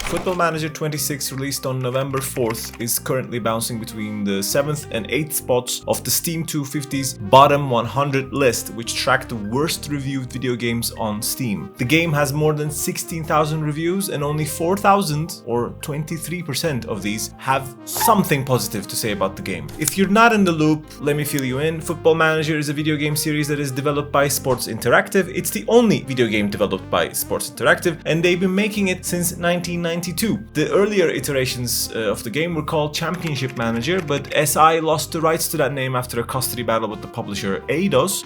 Football Manager 26, released on November 4th, is currently bouncing between the 7th and 8th spots of the Steam 250's bottom 100 list, which tracked the worst reviewed video games on Steam. The game has more than 16,000 reviews, and only 4,000, or 23% of these, have something positive to say about the game. If you're not in the loop, let me fill you in. Football Manager is a video game series that is developed by Sports Interactive. It's the only video game developed by Sports Interactive, and they've been making it since 1992. The earlier iterations of the game were called Championship Manager, but SI lost the rights to that name after a custody battle with the publisher Eidos,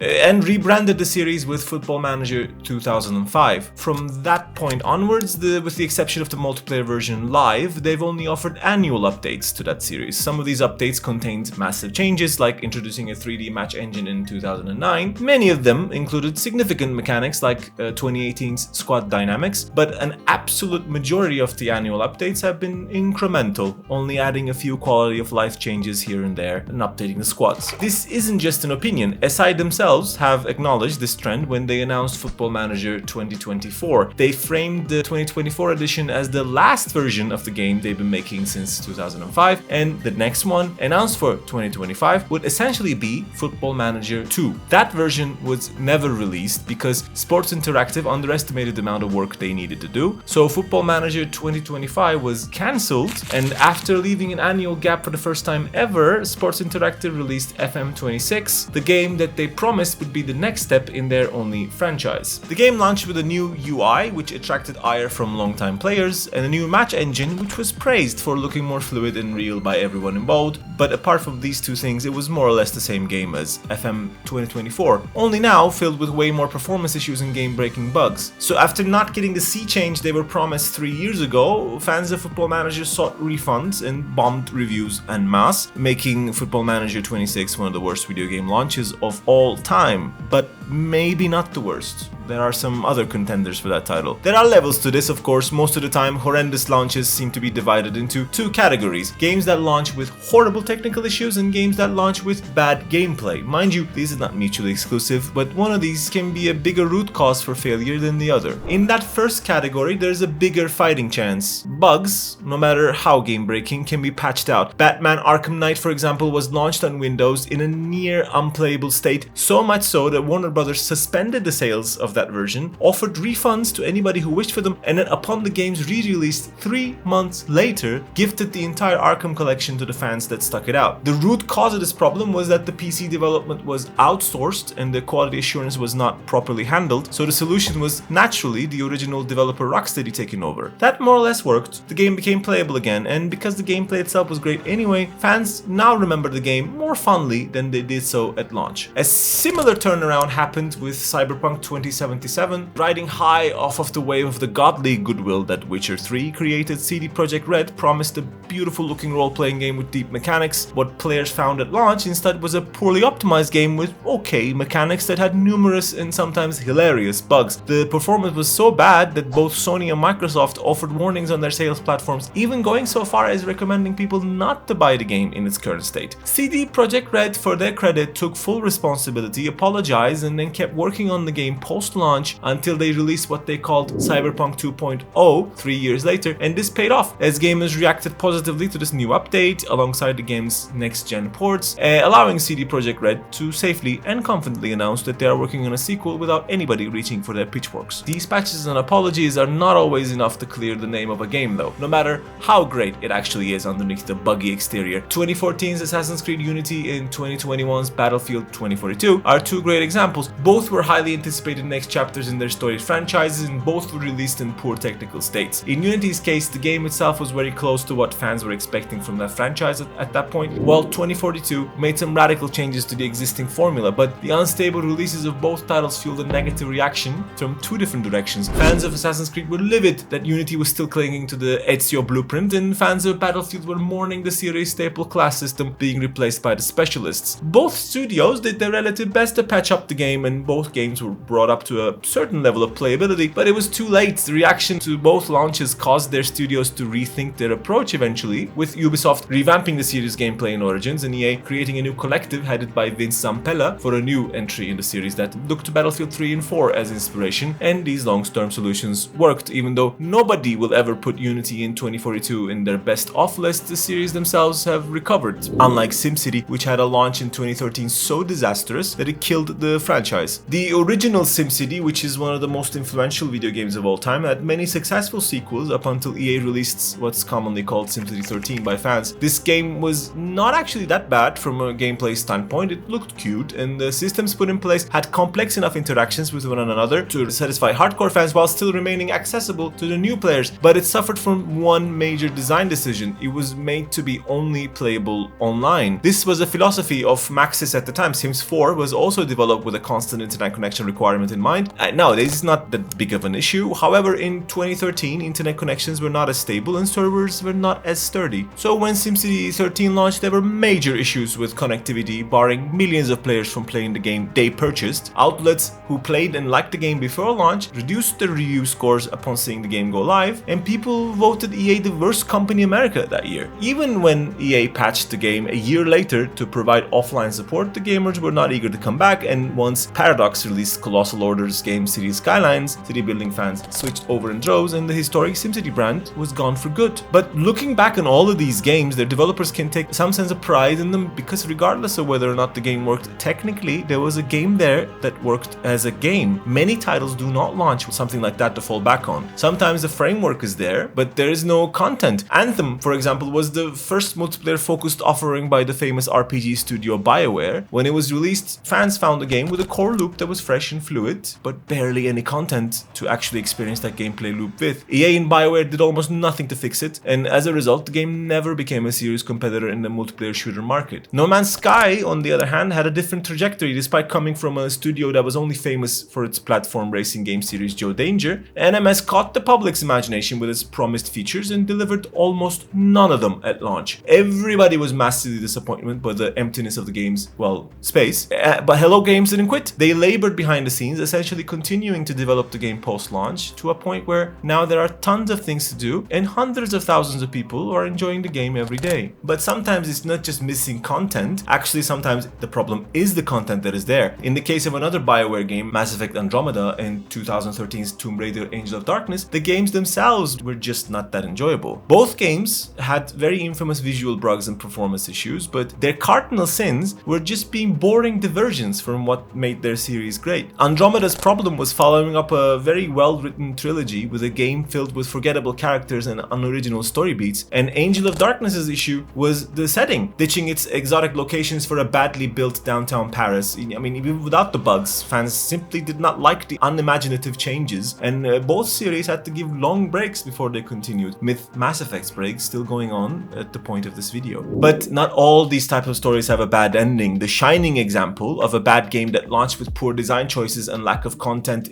and rebranded the series with Football Manager 2005. From that point onwards, with the exception of the multiplayer version Live, they've only offered annual updates to that series. Some of these updates contained massive changes, like introducing a 3D match engine in 2009. Many of them included significant mechanics like 2018's squad dynamics, but an absolute majority of the annual updates have been incremental, only adding a few quality of life changes here and there and updating the squads. This isn't just an opinion. SI themselves have acknowledged this trend when they announced Football Manager 2024. They framed the 2024 edition as the last version of the game they've been making since 2005, and the next one, announced for 2025, would essentially be Football Manager 2. That version was never released because Sports Interactive underestimated the amount of work they needed to do, so Football Manager 2025 was cancelled, and after leaving an annual gap for the first time ever, Sports Interactive released fm26, the game that they promised would be the next step in their only franchise. The game launched with a new UI, which attracted ire from longtime players, and a new match engine, which was praised for looking more fluid and real by everyone involved, but apart from these two things, it was more or less the same game as FM 2024, only now filled with way more performance issues and game-breaking bugs. So after not getting the sea change they were promised 3 years ago, fans of Football Manager sought refunds and bombed reviews en masse, making Football Manager 26 one of the worst video game launches of all time. But maybe not the worst. There are some other contenders for that title. There are levels to this, of course. Most of the time, horrendous launches seem to be divided into two categories: games that launch with horrible technical issues and games that launch with bad gameplay. Mind you, these are not mutually exclusive, but one of these can be a bigger root cause for failure than the other. In that first category, there's a bigger fighting chance. Bugs, no matter how game-breaking, can be patched out. Batman Arkham Knight, for example, was launched on Windows in a near unplayable state, so much so that Warner Brothers suspended the sales of that version, offered refunds to anybody who wished for them, and then upon the game's re-release 3 months later, gifted the entire Arkham collection to the fans that stuck it out. The root cause of this problem was that the PC development was outsourced and the quality assurance was not properly handled, so the solution was naturally the original developer Rocksteady taking over. That more or less worked. The game became playable again, and because the gameplay itself was great anyway, fans now remember the game more fondly than they did so at launch. A similar turnaround happened with Cyberpunk 2077. Riding high off of the wave of the godly goodwill that Witcher 3 created, CD Projekt Red promised a beautiful looking role-playing game with deep mechanics. What players found at launch instead was a poorly optimized game with okay mechanics that had numerous and sometimes hilarious bugs. The performance was so bad that both Sony and Microsoft offered warnings on their sales platforms, even going so far as recommending people not to buy the game in its current state. CD Projekt Red, for their credit, took full responsibility, apologized, and then kept working on the game post-launch until they released what they called Cyberpunk 2.0 3 years later, and this paid off as gamers reacted positively to this new update alongside the game's next-gen ports, allowing CD Projekt Red to safely and confidently announce that they are working on a sequel without anybody reaching for their pitchforks. These patches and apologies are not always enough to clear the name of a game though, no matter how great it actually is underneath the buggy exterior. 2014's Assassin's Creed Unity and 2021's Battlefield 2042 are two great examples. Both were highly anticipated next chapters in their storied franchises, and both were released in poor technical states. In Unity's case, the game itself was very close to what fans were expecting from that franchise at that point, while 2042 made some radical changes to the existing formula, but the unstable releases of both titles fueled a negative reaction from two different directions. Fans of Assassin's Creed were livid that Unity was still clinging to the Ezio blueprint, and fans of Battlefield were mourning the series' staple class system being replaced by the specialists. Both studios did their relative best to patch up the game game, and both games were brought up to a certain level of playability, but it was too late. The reaction to both launches caused their studios to rethink their approach eventually, with Ubisoft revamping the series' gameplay in Origins and EA creating a new collective headed by Vince Zampella for a new entry in the series that looked to Battlefield 3 and 4 as inspiration, and these long-term solutions worked. Even though nobody will ever put Unity in 2042 in their best off list, the series themselves have recovered, unlike SimCity, which had a launch in 2013 so disastrous that it killed the franchise. The original SimCity, which is one of the most influential video games of all time, had many successful sequels up until EA released what's commonly called SimCity 13 by fans. This game was not actually that bad from a gameplay standpoint. It looked cute, and the systems put in place had complex enough interactions with one another to satisfy hardcore fans while still remaining accessible to the new players. But it suffered from one major design decision. It was made to be only playable online. This was a philosophy of Maxis at the time. Sims 4 was also developed with a constant internet connection requirement in mind. Nowadays it's not that big of an issue. However, in 2013 internet connections were not as stable and servers were not as sturdy. So when SimCity 13 launched, there were major issues with connectivity, barring millions of players from playing the game they purchased. Outlets who played and liked the game before launch reduced their review scores upon seeing the game go live, and people voted EA the worst company in America that year. Even when EA patched the game a year later to provide offline support, the gamers were not eager to come back, and once Paradox released Colossal Order's game Cities Skylines, city building fans switched over in droves and the historic SimCity brand was gone for good. But looking back on all of these games, their developers can take some sense of pride in them, because regardless of whether or not the game worked technically, there was a game there that worked as a game. Many titles do not launch with something like that to fall back on. Sometimes the framework is there, but there is no content. Anthem, for example, was the first multiplayer-focused offering by the famous RPG studio BioWare. When it was released, fans found a game with a core loop that was fresh and fluid, but barely any content to actually experience that gameplay loop with. EA and BioWare did almost nothing to fix it, and as a result, the game never became a serious competitor in the multiplayer shooter market. No Man's Sky, on the other hand, had a different trajectory. Despite coming from a studio that was only famous for its platform racing game series Joe Danger, NMS caught the public's imagination with its promised features and delivered almost none of them at launch. Everybody was massively disappointed by the emptiness of the game's, well, space. But Hello Games didn't quit. They labored behind the scenes, essentially continuing to develop the game post-launch to a point where now there are tons of things to do and hundreds of thousands of people are enjoying the game every day. But sometimes it's not just missing content. Actually, sometimes the problem is the content that is there. In the case of another BioWare game, Mass Effect Andromeda, and 2013's Tomb Raider Angel of Darkness, the games themselves were just not that enjoyable. Both games had very infamous visual bugs and performance issues, but their cardinal sins were just being boring diversions from what made their series great. Andromeda's problem was following up a very well-written trilogy with a game filled with forgettable characters and unoriginal story beats, and Angel of Darkness's issue was the setting, ditching its exotic locations for a badly built downtown Paris. I mean, even without the bugs, fans simply did not like the unimaginative changes, and both series had to give long breaks before they continued, with Mass Effect's breaks still going on at the point of this video. But not all these types of stories have a bad ending. The shining example of a bad game that launched with poor design choices and lack of content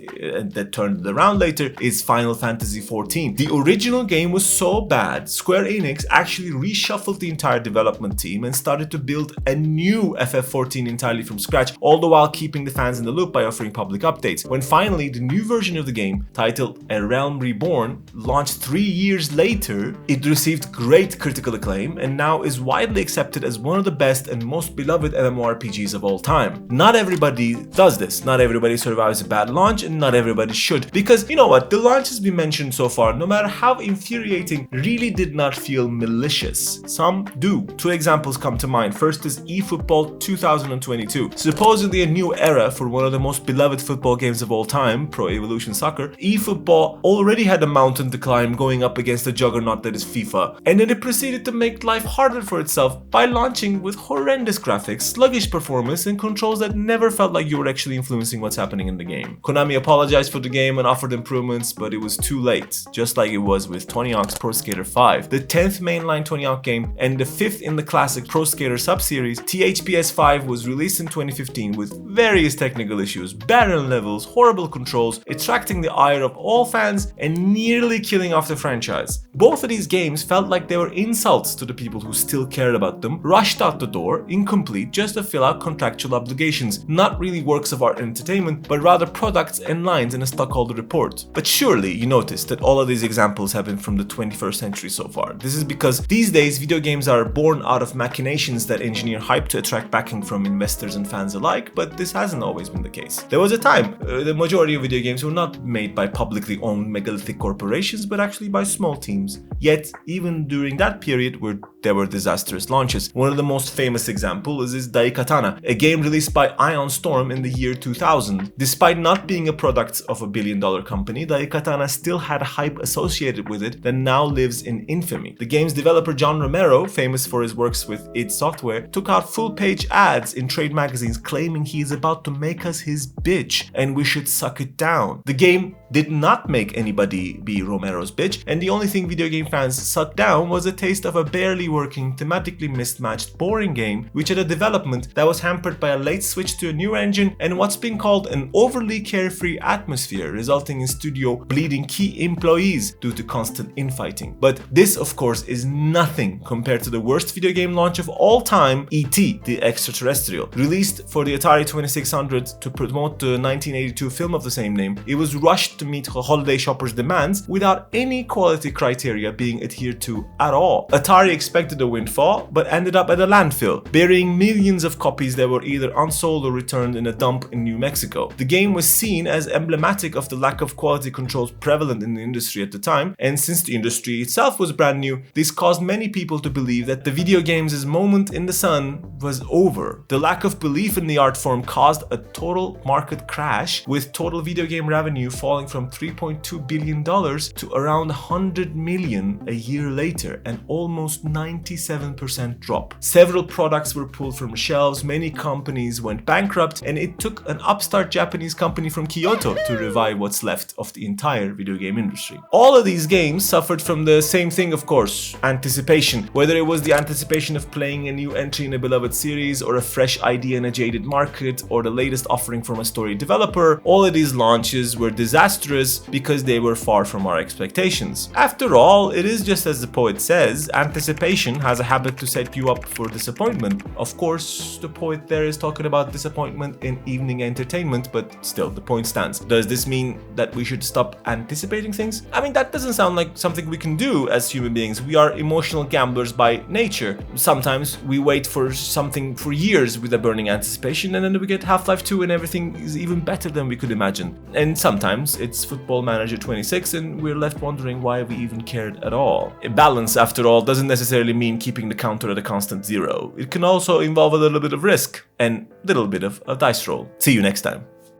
that turned it around later is Final Fantasy XIV. The original game was so bad, Square Enix actually reshuffled the entire development team and started to build a new FF14 entirely from scratch, all the while keeping the fans in the loop by offering public updates. When finally the new version of the game, titled A Realm Reborn, launched 3 years later, it received great critical acclaim and now is widely accepted as one of the best and most beloved MMORPGs of all time. Not everybody does this. Not everybody survives a bad launch, and not everybody should. Because you know what, the launches we mentioned so far, no matter how infuriating, really did not feel malicious. Some do. Two examples come to mind. First is eFootball 2022. Supposedly a new era for one of the most beloved football games of all time, Pro Evolution Soccer. eFootball already had a mountain to climb going up against the juggernaut that is FIFA, and then it proceeded to make life harder for itself by launching with horrendous graphics, sluggish performance, and controls that never felt like you were actually influencing what's happening in the game. Konami apologized for the game and offered improvements, but it was too late, just like it was with Tony Hawk's Pro Skater 5, the 10th mainline Tony Hawk game and the 5th in the classic Pro Skater sub-series. THPS 5 was released in 2015 with various technical issues, barren levels, horrible controls, attracting the ire of all fans and nearly killing off the franchise. Both of these games felt like they were insults to the people who still cared about them, rushed out the door, incomplete, just to fill out contractual obligations, not really really works of art and entertainment, but rather products and lines in a stockholder report. But surely you notice that all of these examples have been from the 21st century so far. This is because these days video games are born out of machinations that engineer hype to attract backing from investors and fans alike, but this hasn't always been the case. There was a time the majority of video games were not made by publicly owned megalithic corporations, but actually by small teams. Yet, even during that period there were disastrous launches. One of the most famous examples is Daikatana, a game released by Ion Storm in the year 2000. Despite not being a product of a billion-dollar company, Daikatana still had a hype associated with it that now lives in infamy. The game's developer John Romero, famous for his works with id Software, took out full-page ads in trade magazines claiming he is about to make us his bitch and we should suck it down. The game did not make anybody be Romero's bitch, and the only thing video game fans sucked down was a taste of a barely working, thematically mismatched, boring game, which had a development that was hampered by a late switch to a new engine and what's been called an overly carefree atmosphere, resulting in studio bleeding key employees due to constant infighting. But this, of course, is nothing compared to the worst video game launch of all time, E.T. the Extraterrestrial. Released for the Atari 2600 to promote the 1982 film of the same name, it was rushed to meet holiday shoppers' demands without any quality criteria being adhered to at all. Atari expected a windfall, but ended up at a landfill, burying millions of copies that were either unsold or returned in a dump in New Mexico. The game was seen as emblematic of the lack of quality controls prevalent in the industry at the time, and since the industry itself was brand new, this caused many people to believe that the video games' moment in the sun was over. The lack of belief in the art form caused a total market crash, with total video game revenue falling from $3.2 billion to around $100 million a year later, an almost 97% drop. Several products were pulled from shelves, many companies went bankrupt, and it took an upstart Japanese company from Kyoto to revive what's left of the entire video game industry. All of these games suffered from the same thing, of course, anticipation. Whether it was the anticipation of playing a new entry in a beloved series, or a fresh idea in a jaded market, or the latest offering from a storied developer, all of these launches were disastrous because they were far from our expectations. After all, it is just as the poet says, anticipation has a habit to set you up for disappointment. Of course, the poet there is talking about disappointment in evening entertainment, but still, the point stands. Does this mean that we should stop anticipating things? I mean, that doesn't sound like something we can do as human beings. We are emotional gamblers by nature. Sometimes we wait for something for years with a burning anticipation, and then we get Half-Life 2 and everything is even better than we could imagine. And sometimes it's Football Manager 26 and we're left wondering why we even cared at all. A balance, after all, doesn't necessarily mean keeping the counter at a constant zero. It can also involve a little bit of risk and a little bit of a dice roll. See you next time.